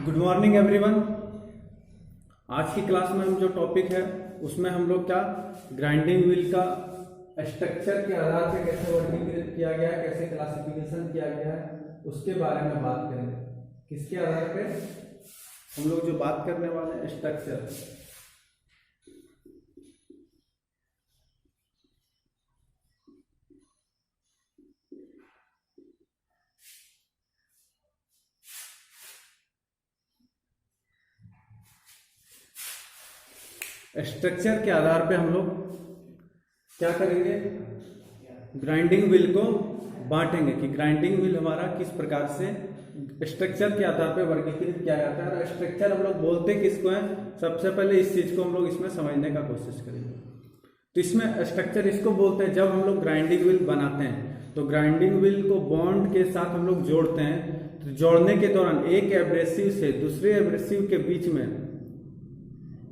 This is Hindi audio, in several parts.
Good morning everyone. आज की क्लास में हम जो टॉपिक है उसमें हम लोग क्या ग्राइंडिंग व्हील का स्ट्रक्चर के आधार पे कैसे वर्गीकृत किया गया है, कैसे क्लासिफिकेशन किया गया है, उसके बारे में बात करेंगे। किसके आधार पे हम लोग जो बात करने वाले हैं स्ट्रक्चर। स्ट्रक्चर के आधार पे हम लोग क्या करेंगे, ग्राइंडिंग व्हील को बांटेंगे कि ग्राइंडिंग व्हील हमारा किस प्रकार से स्ट्रक्चर के आधार पे वर्गीकृत किया जाता है। और स्ट्रक्चर हम लोग बोलते किसको है, सबसे पहले इस चीज को हम लोग इसमें समझने का कोशिश करेंगे। तो इसमें स्ट्रक्चर इसको बोलते हैं जब हम लोग ग्राइंडिंग व्हील बनाते हैं तो ग्राइंडिंग व्हील को बॉन्ड के साथ हम लोग जोड़ते हैं। तो जोड़ने के दौरान एक एब्रेसिव से दूसरे एब्रेसिव के बीच में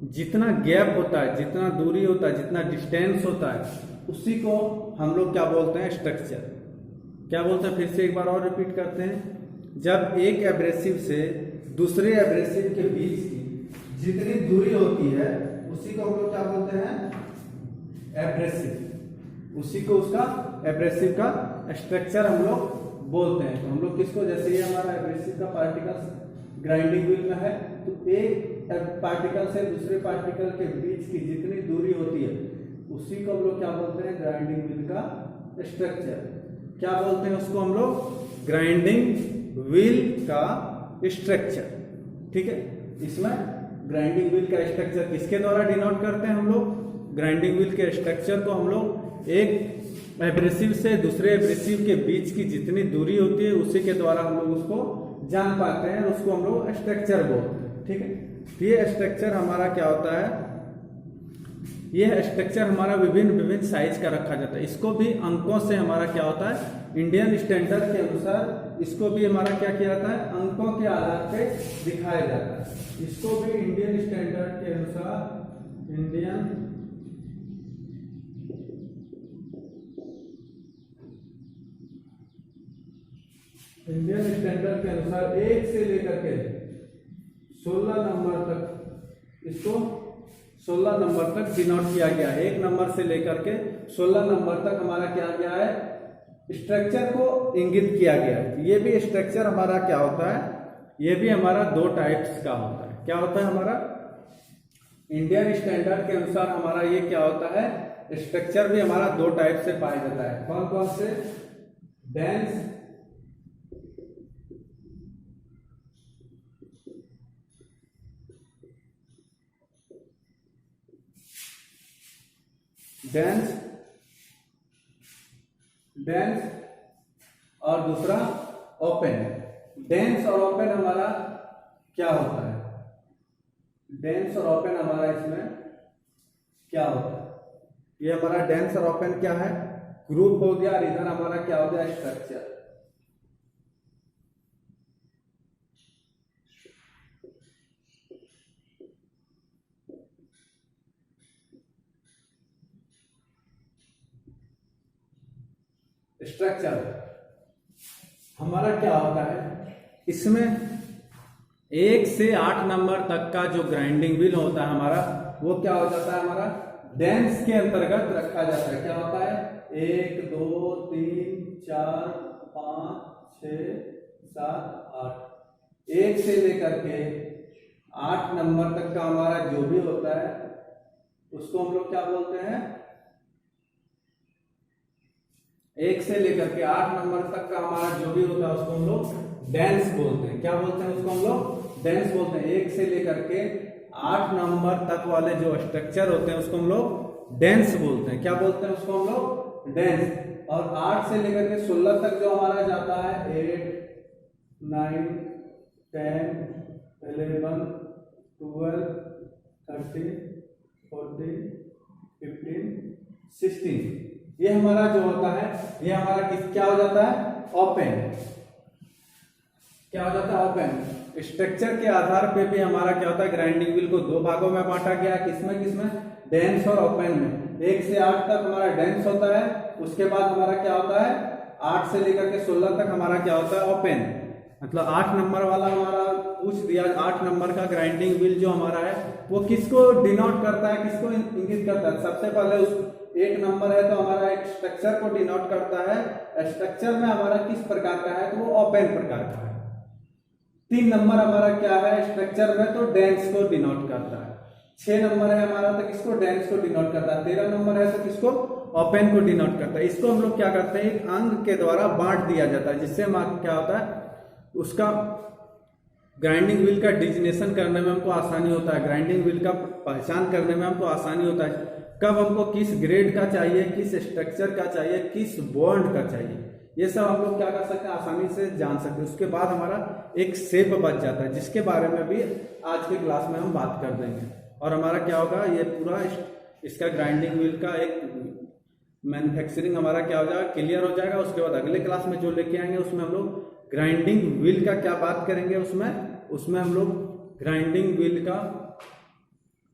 जितना गैप होता है, जितना दूरी होता है, जितना डिस्टेंस होता है, उसी को हम लोग क्या बोलते हैं, स्ट्रक्चर। क्या बोलते हैं, फिर से एक बार और रिपीट करते हैं। जब एक एब्रेसिव से दूसरे एब्रेसिव के बीच की जितनी दूरी होती है उसी को हम लोग क्या बोलते हैं, एब्रेसिव। उसी को उसका एब्रेसिव का स्ट्रक्चर हम लोग बोलते हैं। तो हम लोग किसको, जैसे ये हमारा एब्रेसिव का पार्टिकल ग्राइंडिंग व्हील में है, तो एक पार्टिकल से दूसरे पार्टिकल के बीच की जितनी दूरी होती है उसी को हम लोग क्या बोलते हैं, ग्राइंडिंग व्हील का स्ट्रक्चर। क्या बोलते हैं उसको हम लोग, ग्राइंडिंग व्हील का स्ट्रक्चर। ठीक है, इसमें ग्राइंडिंग व्हील का स्ट्रक्चर किसके द्वारा डिनोट करते हैं हम लोग, ग्राइंडिंग व्हील के स्ट्रक्चर को हम लोग एक एब्रेसिव से दूसरे एब्रेसिव के बीच की जितनी दूरी होती है उसी के द्वारा हम लोग उसको जान पाते हैं, उसको हम लोग स्ट्रक्चर बोलते हैं। ठीक है, ये स्ट्रक्चर हमारा क्या होता है, यह स्ट्रक्चर हमारा विभिन्न साइज का रखा जाता है। इसको भी अंकों से हमारा क्या होता है, इंडियन स्टैंडर्ड के अनुसार इसको भी हमारा क्या किया जाता है, अंकों के आधार पे दिखाया जाता है। इसको भी इंडियन स्टैंडर्ड के अनुसार इंडियन स्टैंडर्ड के अनुसार 1 से लेकर के 16 नंबर तक, इसको 16 नंबर तक डिनोट किया गया है। 1 नंबर से लेकर के 16 नंबर तक हमारा क्या गया है, स्ट्रक्चर को इंगित किया गया है। ये भी स्ट्रक्चर हमारा क्या होता है, ये भी हमारा 2 टाइप्स का होता है। क्या होता है हमारा, इंडियन स्टैंडर्ड के अनुसार हमारा ये क्या होता है, स्ट्रक्चर भी हमारा 2 टाइप से पाया जाता है। कौन कौन से, डेंस और दूसरा ओपन। डेंस और ओपन हमारा क्या होता है, डेंस और ओपन हमारा इसमें क्या होता है, ये हमारा डेंस और ओपन क्या है, ग्रुप हो गया। और इधर हमारा क्या हो गया, स्ट्रक्चर। स्ट्रक्चर हमारा क्या होता है, इसमें 1 से 8 नंबर तक का जो ग्राइंडिंग व्हील होता है हमारा, वो क्या हो जाता है, हमारा डेंस के अंतर्गत रखा जाता है। क्या होता है, 1 2 3 4 5 6 7 8, 1 से लेकर के 8 नंबर तक का हमारा जो भी होता है उसको हम लोग क्या बोलते हैं, 1 से लेकर के 8 नंबर तक का हमारा जो भी होता है उसको हम लोग डेंस बोलते हैं। क्या बोलते हैं उसको हम लोग, डेंस बोलते हैं। 1 से लेकर के 8 नंबर तक वाले जो स्ट्रक्चर होते हैं उसको हम लोग डेंस बोलते हैं। क्या बोलते हैं उसको हम लोग, डेंस। और 8 से लेकर के 16 तक जो हमारा जाता है, 8 9 10 11 12 13 14 15 16, ये हमारा जो होता है, ये हमारा क्या हो जाता है, ओपन। क्या हो जाता है, ओपन। स्ट्रक्चर के आधार पे भी हमारा क्या होता है, ग्राइंडिंग व्हील को 2 भागों में बांटा गया है। किसमें किसमें, डेंस और ओपन में। 1 से 8 तक हमारा डेंस होता है, उसके बाद हमारा क्या होता है, 8 से लेकर के 16 तक हमारा क्या होता है, ओपन। मतलब 8 नंबर वाला हमारा पूछ दिया 8 नंबर का ग्राइंडिंग व्हील जो हमारा है वो किसको डिनोट करता है, किसको इंगित करता है? सबसे पहले उस 1 नंबर है तो हमारा एक स्ट्रक्चर को डिनोट करता है। स्ट्रक्चर में हमारा किस प्रकार का है? तो वो ओपन प्रकार का है। 3 नंबर हमारा क्या है स्ट्रक्चर में? तो डेंस को डिनोट करता है। 6 नंबर है हमारा तो किसको? डेंस को डिनोट करता है। 13 नंबर है तो किसको? ओपन को डिनोट करता है। इसको हम लोग क्या करते हैं? एक अंक के द्वारा बांट दिया जाता है, जिससे क्या होता है उसका ग्राइंडिंग व्हील का डिजिग्नेशन करने में हमको आसानी होता है, ग्राइंडिंग व्हील का पहचान करने में हमको आसानी होता है, कब हमको किस ग्रेड का चाहिए, किस स्ट्रक्चर का चाहिए, किस बॉन्ड का चाहिए, ये सब हम लोग क्या कर सकते हैं? आसानी से जान सकते हैं। उसके बाद हमारा एक शेप बच जाता है, जिसके बारे में भी आज के क्लास में हम बात कर देंगे। और हमारा क्या होगा, ये पूरा इसका ग्राइंडिंग व्हील का एक मैन्युफैक्चरिंग हमारा क्या हो जाएगा? क्लियर हो जाएगा। उसके बाद अगले क्लास में जो लेके आएंगे उसमें हम लोग ग्राइंडिंग व्हील का क्या बात करेंगे, उसमें हम लोग ग्राइंडिंग व्हील का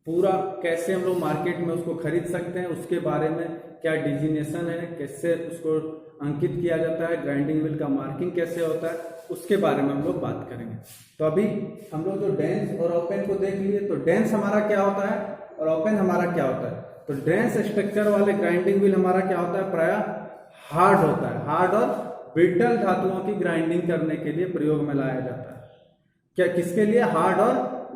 पूरा कैसे हम लोग मार्केट में उसको खरीद सकते हैं, उसके बारे में क्या डिजिग्नेशन है, कैसे उसको अंकित किया जाता है, ग्राइंडिंग व्हील का मार्किंग कैसे होता है, उसके बारे में हम लोग बात करेंगे। तो अभी हम लोग जो डेंस और ओपन को देख लिए, तो डेंस हमारा क्या होता है और ओपन हमारा क्या होता है? तो डेंस स्ट्रक्चर वाले ग्राइंडिंग व्हील हमारा क्या होता है? प्रायः हार्ड होता है। हार्ड और ब्रिटल धातुओं की ग्राइंडिंग करने के लिए प्रयोग में लाया जाता है। क्या किसके लिए? हार्ड और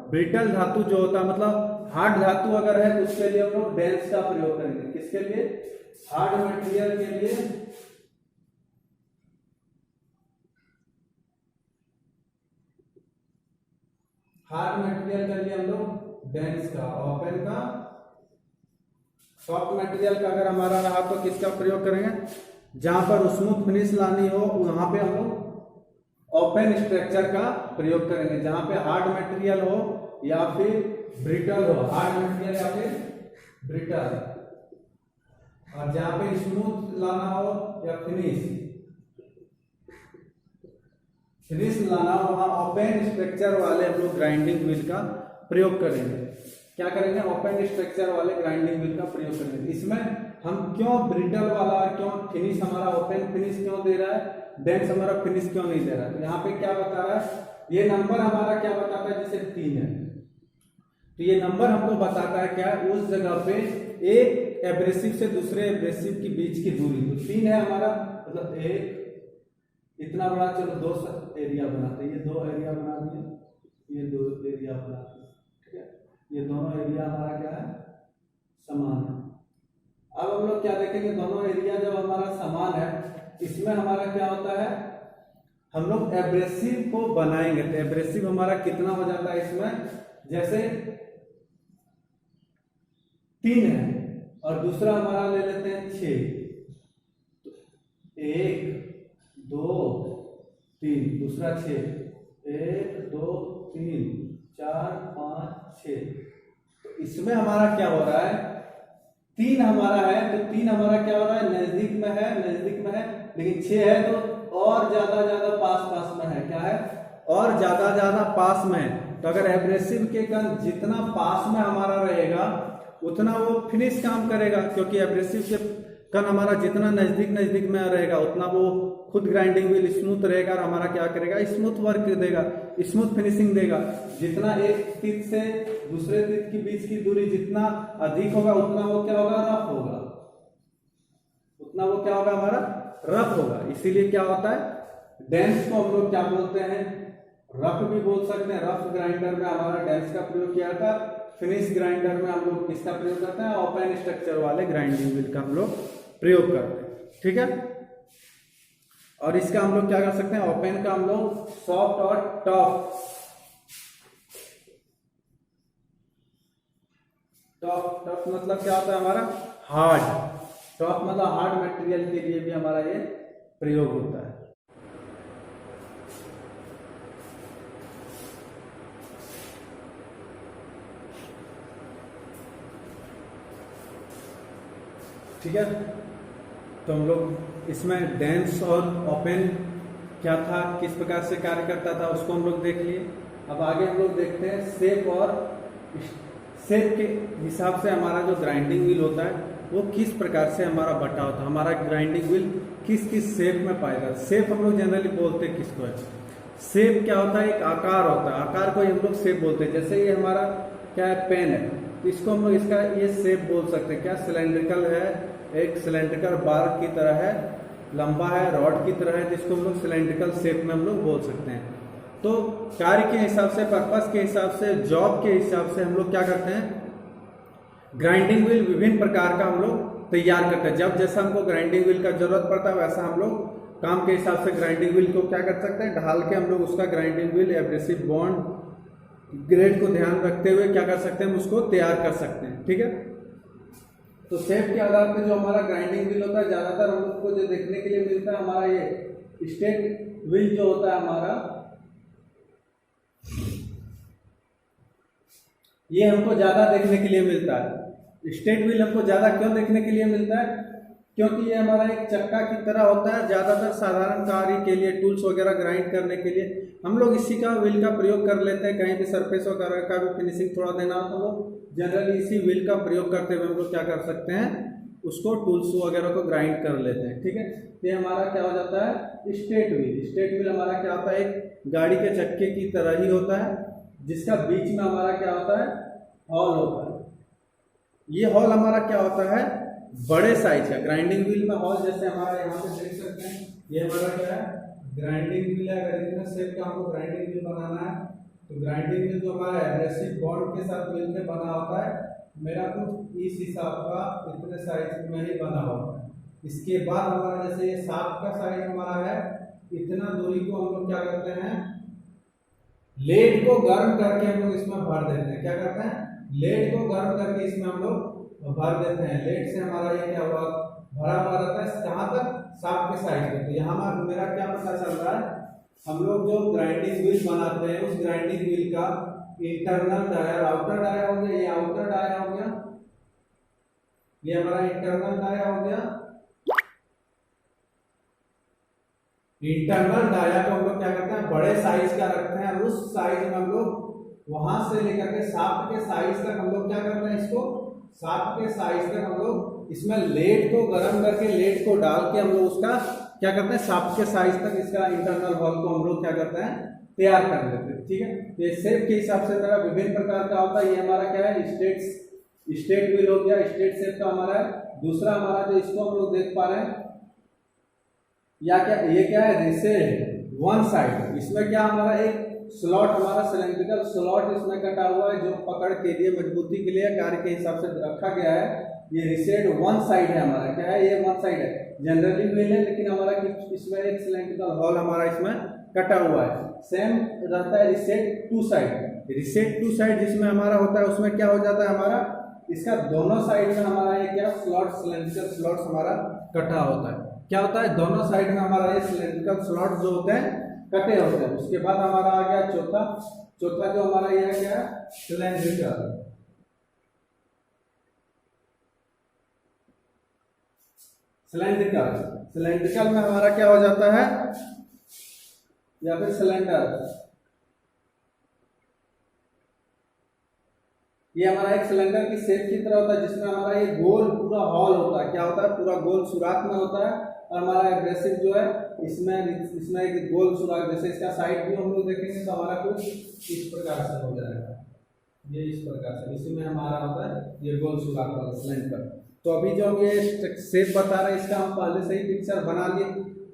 ब्रिटल धातु जो होता है, मतलब हार्ड धातु अगर है तो उसके लिए हम लोग डेंस का प्रयोग करेंगे। किसके लिए? हार्ड मटेरियल के लिए हार्ड मटेरियल के लिए हम लोग डेंस का, ओपन का, सॉफ्ट मटेरियल का अगर हमारा रहा तो किसका प्रयोग करेंगे? जहां पर स्मूथ फिनिश लानी हो वहां पे हम लोग ओपन स्ट्रक्चर का प्रयोग करेंगे। जहां पे हार्ड मटेरियल हो या फिर ब्रिटल हो, हार्ड मटेरियल या फिर ब्रिटल, और जहां पे स्मूथ लाना हो या फिनिश लाना हो, वहां ओपन स्ट्रक्चर वाले हम लोग ग्राइंडिंग व्हील का प्रयोग करेंगे। क्या करेंगे? ओपन स्ट्रक्चर वाले ग्राइंडिंग व्हील का प्रयोग करेंगे। इसमें हम क्यों ब्रिटल वाला, क्यों फिनिश हमारा ओपन फिनिश क्यों दे रहा है, डेंस हमारा फिनिश क्यों नहीं दे रहा है? तो यहाँ पे क्या बता रहा है, ये नंबर हमारा क्या बताता है? जैसे 3 है तो ये नंबर हमको बताता है क्या? उस जगह पे एक एब्रेसिव से दूसरे एब्रेसिव के बीच की दूरी। तो 3 है हमारा, मतलब एक इतना बड़ा, चलो 2 एरिया बनाते हैं, ये 2 एरिया बना दिए, ये 2 एरिया बना दिए, ठीक है। ये दोनों एरिया हमारा क्या है? समान है। अब हम लोग क्या देखेंगे? दोनों एरिया जब हमारा समान है, इसमें हमारा क्या होता है? हम लोग एब्रेसिव को बनाएंगे तो एब्रेसिव हमारा कितना हो जाता है इसमें? जैसे 3 है और दूसरा हमारा ले लेते हैं 6, 1 2 3, दूसरा 6, 1 2 3 4 5 6। तो इसमें हमारा क्या हो रहा है? 3 हमारा है तो 3 हमारा क्या हो रहा है? नजदीक में है, नजदीक में है, लेकिन 6 है तो और ज्यादा पास में है। क्या है? और ज्यादा पास में है। तो अगर एब्रेसिव के कण जितना पास में हमारा रहेगा उतना वो फिनिश काम करेगा, क्योंकि एब्रेसिव के कण हमारा जितना नजदीक में रहेगा उतना वो खुद ग्राइंडिंग व्हील स्मूथ रहेगा और हमारा क्या करेगा? स्मूथ वर्क देगा, स्मूथ फिनिशिंग देगा। जितना एक तीत से दूसरे तीत के बीच की दूरी जितना अधिक होगा उतना वो क्या होगा? रफ होगा, उतना वो क्या होगा? हमारा रफ होगा। इसीलिए क्या होता है? डेंस को हम लोग क्या बोलते हैं? रफ भी बोल सकते हैं। रफ ग्राइंडर में हमारा डेंस का प्रयोग किया था, फिनिश ग्राइंडर में हम लोग किसका प्रयोग करते हैं? ओपन स्ट्रक्चर वाले ग्राइंडिंग व्हील का हम लोग प्रयोग करते हैं, ठीक है। और इसका हम लोग क्या कर सकते हैं? ओपन का हम लोग सॉफ्ट और टफ, टफ मतलब क्या होता है हमारा? हार्ड। टफ मतलब हार्ड मटेरियल के लिए भी हमारा ये प्रयोग होता है। ठीक है, तो हम लोग इसमें डेंस और ओपन क्या था, किस प्रकार से कार्य करता था, उसको हम लोग देख लिए। अब आगे हम लोग देखते हैं शेप, और शेप के हिसाब से हमारा जो ग्राइंडिंग व्हील होता है वो किस प्रकार से हमारा बटा होता है, हमारा ग्राइंडिंग व्हील किस किस शेप में पाएगा। शेप हम लोग जनरली बोलते हैं किसको है? शेप क्या होता है, एक आकार होता है, आकार को हम लोग शेप बोलते हैं। जैसे ये हमारा क्या है, पेन है, तो इसको हम लोग इसका ये शेप बोल सकते हैं, क्या सिलेंड्रिकल है, एक सिलेंड्रिकल बार की तरह है, लंबा है, रॉड की तरह है, जिसको हम लोग सिलेंड्रिकल शेप में हम लोग बोल सकते हैं। तो कार्य के हिसाब से, पर्पस के हिसाब से, जॉब के हिसाब से हम लोग क्या करते हैं, ग्राइंडिंग व्हील विभिन्न प्रकार का हम लोग तैयार करते हैं। जब जैसा हमको ग्राइंडिंग व्हील का जरूरत पड़ता है वैसा हम लोग काम के हिसाब से ग्राइंडिंग व्हील को क्या कर सकते हैं, ढाल के हम लोग उसका grinding wheel abrasive bond grade को ध्यान रखते हुए क्या कर सकते हैं, हम उसको तैयार कर सकते हैं। ठीक है, तो शेप के आधार पर जो हमारा ग्राइंडिंग व्हील होता है, ज्यादातर हम लोग को जो देखने के लिए मिलता है हमारा ये स्टेट व्हील जो होता है हमारा, ये हमको ज्यादा देखने के लिए मिलता है। स्टेट व्हील हमको ज्यादा क्यों देखने के लिए मिलता है, क्योंकि ये हमारा एक चक्का की तरह होता है। ज्यादातर साधारण कार्य के लिए, टूल्स वगैरह ग्राइंड करने के लिए हम लोग इसी का व्हील का प्रयोग कर लेते हैं। कहीं भी सरफेस वगैरह का भी फिनिशिंग थोड़ा देना हो तो वो जनरली इसी व्हील का प्रयोग करते हुए हम लोग क्या कर सकते हैं, उसको टूल्स वगैरह को ग्राइंड कर लेते हैं। ठीक है, ये हमारा क्या हो जाता है, स्टेट व्हील। स्टेट व्हील हमारा क्या होता है, एक गाड़ी के चक्के की तरह ही होता है, जिसका बीच में हमारा क्या होता है, हॉल होता है। ये हॉल हमारा क्या होता है, बड़े साइज का। ग्राइंडिंग व्हील में हॉल जैसे हमारा यहाँ पे देख सकते हैं, ये हमारा क्या है, ग्राइंडिंग व्हील है। अगर इतना शेप का हमको ग्राइंडिंग व्हील बनाना है तो ग्राइंडिंग व्हील जो हमारा एब्रेसिव बॉन्ड के साथ मिलकर बना होता है, मेरा कुछ इस हिसाब का इतने साइज में ही बना होता है। इसके बाद हमारा जैसे ये शाफ्ट का साइज हमारा है, इतना दूरी को हम लोग क्या करते हैं, लेड को गर्म करके हम लोग इसमें भर देते हैं। क्या करते हैं, लेड को गर्म करके इसमें हम लोग भर देते हैं। लेड से हमारा ये क्या हुआ, भरा हुआ रहता है जहां तक शाफ्ट के साइड में। तो यहाँ मेरा क्या पता चल रहा है, हम लोग जो ग्राइंडिंग व्हील बनाते हैं उस ग्राइंडिंग व्हील का इंटरनल डायर, आउटर डायर हो गया, ये आउटर डायर हो गया, ये हमारा इंटरनल डायर हो गया। इंटरनल डाया को हम लोग क्या करते हैं, बड़े साइज का रखते हैं। उस साइज में हम लोग वहां से लेकर के शाफ्ट के साइज तक हम लोग क्या करते हैं, इसको शाफ्ट के साइज तक हम लोग इसमें लेड को गर्म करके, लेड को डाल के हम लोग उसका क्या करते हैं, शाफ्ट के साइज तक इसका इंटरनल हॉल को हम लोग क्या करते हैं, तैयार कर लेते हैं। ठीक है, तो ये शेप के हिसाब से मेरा विभिन्न प्रकार का होता है। ये हमारा क्या है, स्टेट व्हील हो गया, स्टेट शेप का हमारा है। दूसरा हमारा जो इसको हम लोग देख पा रहे हैं, या क्या, ये क्या है, रिसेट वन साइड। इसमें क्या हमारा एक स्लॉट, हमारा सिलेंड्रिकल स्लॉट इसमें कटा हुआ है, जो पकड़ के लिए, मजबूती के लिए कार्य के हिसाब से रखा गया है। ये रिसेट वन साइड है हमारा, क्या है, ये वन साइड है। जनरली व्हील है, लेकिन हमारा इसमें एक सिलेंड्रिकल हॉल हमारा इसमें कटा हुआ है। सेम रहता है reset to side. Reset to side जिसमें हमारा होता है, उसमें क्या हो जाता है, हमारा इसका दोनों साइड में हमारा ये क्या स्लॉट, सिलेंड्रिकल स्लॉट हमारा कटा होता है। क्या होता है, दोनों साइड में हमारा ये सिलेंड्रिकल स्लॉट जो होते हैं कटे होते हैं। उसके बाद हमारा आ गया चौथा जो हमारा ये क्या है, सिलेंड्रिकल। सिलेंड्रिकल में हमारा क्या हो जाता है, या फिर सिलेंडर। ये हमारा एक सिलेंडर की शेप की तरह होता है, जिसमें हमारा ये गोल पूरा हॉल होता है। क्या होता है, पूरा गोल सुराख में होता है। और हमारा एब्रेसिव जो है इसमें एक गोल सुराख, जैसे इसका साइड व्यू हम लोग देखेंगे तो हमारा कुछ इस प्रकार से हो जाएगा, ये इस प्रकार से। इसी में हमारा होता है ये गोल सुराख वाला सिलेंडर। तो अभी जो हम ये शेप बता रहे हैं, इसका हम पहले से ही पिक्चर बना लिए,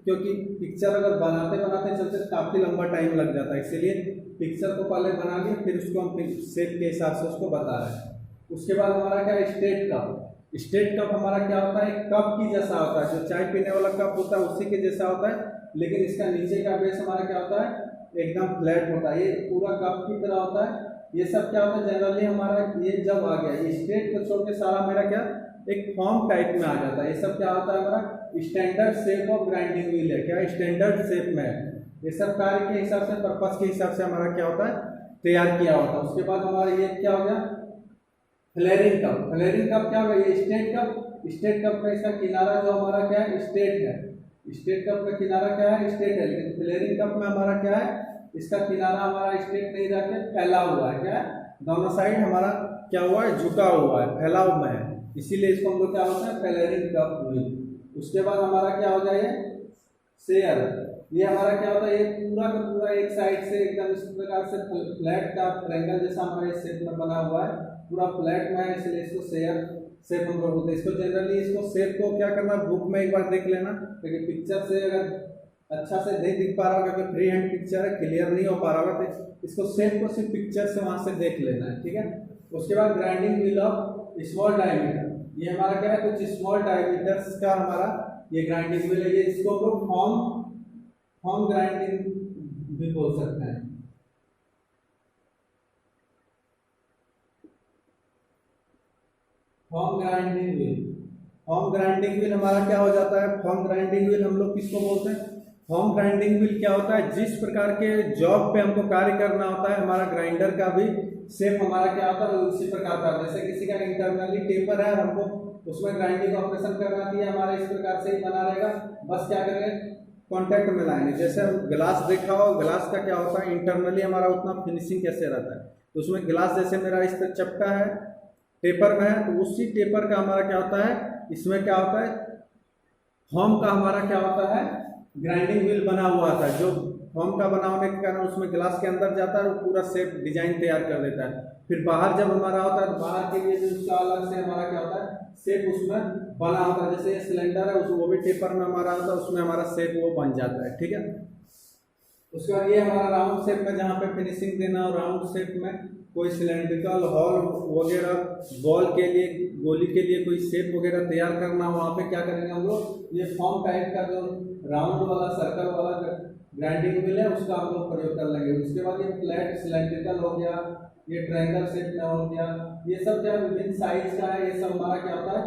क्योंकि पिक्चर अगर बनाते बनाते चलते काफी लंबा टाइम लग जाता है, इसीलिए पिक्चर को पहले बना लिए, फिर उसको हम शेप के हिसाब से उसको बता रहे हैं। उसके बाद हमारा क्या है, स्टेट कप। स्टेट कप हमारा क्या होता है, कप की जैसा होता है, जो चाय पीने वाला कप होता है उसी के जैसा होता है, लेकिन इसका नीचे का बेस हमारा क्या होता है, एकदम फ्लैट होता है। ये पूरा कप की तरह होता है। ये सब क्या होता है, जनरली हमारा ये जब आ गया, स्टेट को छोड़ के सारा मेरा क्या एक फॉर्म टाइप में आ जाता है। ये सब क्या होता है, हमारा standard shape of grinding wheel है। क्या स्टैंडर्ड शेप में है, ये सब कार्य के हिसाब से, पर्पस के हिसाब से हमारा क्या होता है, तैयार किया होता है। उसके बाद हमारा ये क्या हो गया, फ्लेयरिंग कप। फ्लेयरिंग कप क्या होगा, ये स्टेट कप। स्टेट कप का इसका किनारा जो हमारा क्या है, स्टेट है। स्टेट कप का किनारा क्या है, स्टेट है। लेकिन फ्लेयरिंग कप में हमारा क्या है, इसका किनारा हमारा स्टेट नहीं रहकर फैला हुआ है। क्या है, दोनों साइड हमारा क्या हुआ है, झुका हुआ है, फैलाव में है, इसीलिए इसको हम लोग क्या होता है, फ्लेयरिंग कप व्हील। उसके बाद हमारा क्या हो जाए, शेयर। ये हमारा क्या होता है, ये पूरा का पूरा एक साइड से एकदम इस प्रकार से फ्लैट का ट्रायंगल जैसा हमारे शेप में बना हुआ है, पूरा फ्लैट में है, इसलिए इसको शेप हम लोग बोलते हैं। इसको जनरली इसको शेप को क्या करना, बुक में एक बार देख लेना, क्योंकि पिक्चर से अगर अच्छा से नहीं दिख पा रहा होगा, क्योंकि फ्री हैंड पिक्चर है, क्लियर नहीं हो पा रहा होगा, तो इसको शेप को सिर्फ पिक्चर से वहां से देख लेना है, ठीक है। उसके बाद grinding wheel of small diameter, ये हमारा क्या है, कुछ स्मॉल डायमीटर्स का हमारा ये ग्राइंडिंग व्हील है। ये इसको हम लोग फॉर्म ग्राइंडिंग भी बोल सकते हैं। Form grinding wheel, form grinding wheel हमारा क्या हो जाता है, फॉर्म ग्राइंडिंग व्हील हम लोग किसको बोलते हैं, फॉर्म ग्राइंडिंग व्हील क्या होता है, जिस प्रकार के जॉब पे हमको कार्य करना होता है, हमारा ग्राइंडर का भी शेप हमारा क्या होता है उसी प्रकार का। जैसे किसी का इंटरनली टेपर है, हमको उसमें ग्राइंडिंग ऑपरेशन करना चाहिए, हमारा इस प्रकार से ही बना रहेगा, बस क्या करेंगे कॉन्टेक्ट में लाएंगे। जैसे हम ग्लास देखा हो, ग्लास का क्या होता है इंटरनली हमारा उतना फिनिशिंग कैसे रहता है, तो उसमें ग्लास जैसे मेरा इस पर चपटा है, टेपर में है, तो उसी टेपर का हमारा क्या होता है, इसमें क्या होता है फॉर्म का हमारा क्या होता है ग्राइंडिंग व्हील बना हुआ था, जो फॉर्म का बना होने के कारण उसमें ग्लास के अंदर जाता है और पूरा शेप डिजाइन तैयार कर देता है। फिर बाहर जब हमारा होता है तो बाहर के लिए जो उसका अलग से हमारा क्या होता है शेप उसमें बना होता है। जैसे ये सिलेंडर है वो भी टेपर में हमारा होता है, उसमें हमारा शेप वो बन जाता है, ठीक है। उसके बाद ये हमारा राउंड शेप में जहाँ पे फिनिशिंग देना हो, राउंड शेप में कोई सिलेंड्रिकल हॉल वगैरह बॉल के लिए गोली के लिए कोई शेप वगैरह तैयार करना हो, वहाँ पे क्या करेंगे हम लोग, ये फॉर्म टाइप का जो राउंड वाला सर्कल वाला ग्राइंडिंग व्हील है उसका हम लोग प्रयोग कर लेंगे। उसके बाद ये फ्लैट सिलेंड्रिकल हो गया, ये ट्रायंगल शेप में हो गया, ये सब क्या विभिन्न साइज का है, ये सब हमारा क्या होता है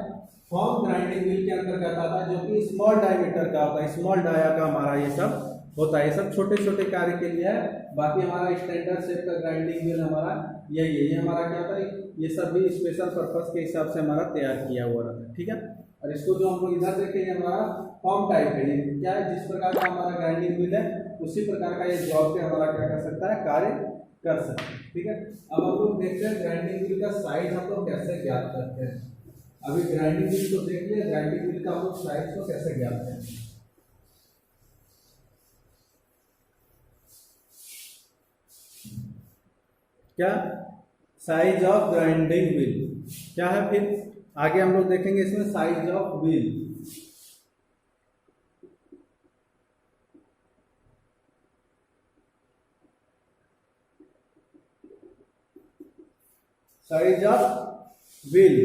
फॉर्म ग्राइंडिंग व्हील के अंतर्गत आता है, जो कि स्मॉल डायमीटर का होता है, स्मॉल डाया का हमारा ये सब होता है। ये सब छोटे छोटे कार्य के लिए है, बाकी हमारा स्टैंडर्ड शेप का ग्राइंडिंग व्हील हमारा यही है। ये हमारा क्या होता है, ये सब भी स्पेशल पर्पस के हिसाब से हमारा तैयार किया हुआ रहता है, ठीक है। और इसको जो हम लोग इधर देखेंगे हमारा फॉर्म टाइप है, ये क्या है जिस प्रकार का हमारा ग्राइंडिंग व्हील है उसी प्रकार का ये जॉब पे हमारा क्या कर सकता है कार्य कर सकते हैं, ठीक है। अब हम लोग देखते हैं ग्राइंडिंग व्हील का साइज हम लोग कैसे ज्ञात करते हैं। अभी ग्राइंडिंग व्हील को देख लिया, ग्राइंडिंग व्हील का हम लोग साइज को कैसे ज्ञात करें। क्या साइज ऑफ ग्राइंडिंग व्हील क्या है, फिर आगे हम लोग देखेंगे इसमें size of wheel. Size of wheel,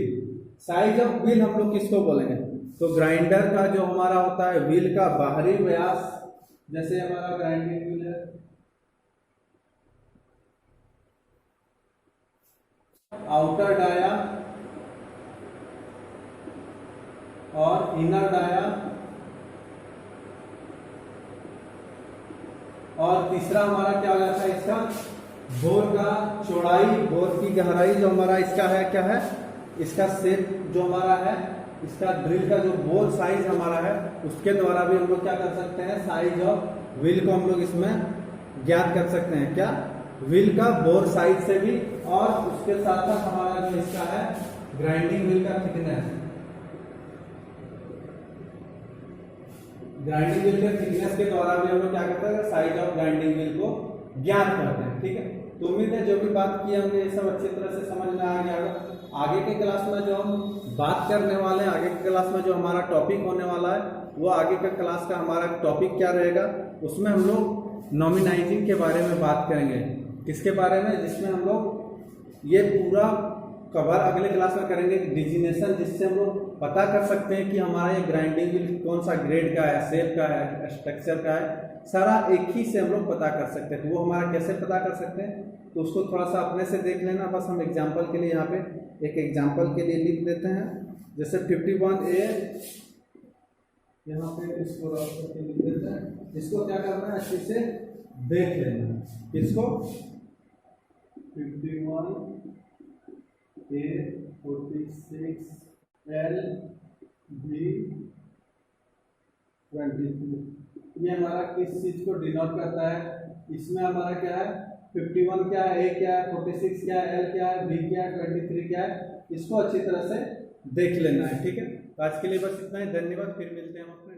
size of wheel हम लोग किसको बोलेंगे, तो ग्राइंडर का जो हमारा होता है व्हील का बाहरी व्यास, जैसे हमारा ग्राइंडिंग व्हील है, आउटर डाया और इनर डाया, और तीसरा हमारा क्या हो जाता है इसका बोर का चौड़ाई, बोर की गहराई जो हमारा इसका है क्या है, इसका शेप जो हमारा है, इसका ड्रिल का जो बोर साइज हमारा है उसके द्वारा भी हम लोग क्या कर सकते हैं साइज ऑफ व्हील को हम लोग इसमें ज्ञात कर सकते हैं। क्या व्हील का बोर साइज से भी, और उसके साथ साथ हमारा जो इसका है ग्राइंडिंग व्हील का थिकनेस, ग्राइंडिंग व्हील के थिकनेस के द्वारा भी हम लोग क्या करते हैं साइज ऑफ ग्राइंडिंग व्हील को ज्ञात करते हैं, ठीक है। तो उम्मीद है जो भी बात की हमने ये सब अच्छी तरह से समझ में आ गया होगा। आगे के क्लास में जो हम बात करने वाले हैं, आगे के क्लास में जो हमारा टॉपिक होने वाला है वो आगे का क्लास का हमारा टॉपिक क्या रहेगा, उसमें हम लोग नॉमिनाइजिंग के बारे में बात करेंगे। किसके बारे में, जिसमें हम लोग ये पूरा कवर अगले क्लास में करेंगे डिजिनेशन, जिससे हम लोग पता कर सकते हैं कि हमारा ये ग्राइंडिंग व्हील कौन सा ग्रेड का है, शेप का है, स्ट्रक्चर का है, सारा एक ही से हम लोग पता कर सकते हैं। तो वो हमारा कैसे पता कर सकते हैं, तो उसको थोड़ा सा अपने से देख लेना। बस हम एग्जांपल के लिए यहाँ पे एक एग्जांपल के लिए लिख देते हैं, जैसे 51A यहाँ पे इसको लिख देते हैं। इसको क्या करना है अच्छे से देख लेना, इसको 51A 46L B 22 ये हमारा किस चीज को डिनोट करता है, इसमें हमारा क्या है 51 क्या है, A क्या है, 46 क्या है, L क्या है, B क्या है, 23 क्या है, इसको अच्छी तरह से देख लेना है, ठीक है। तो आज के लिए बस इतना ही, धन्यवाद, फिर मिलते हैं हम अपने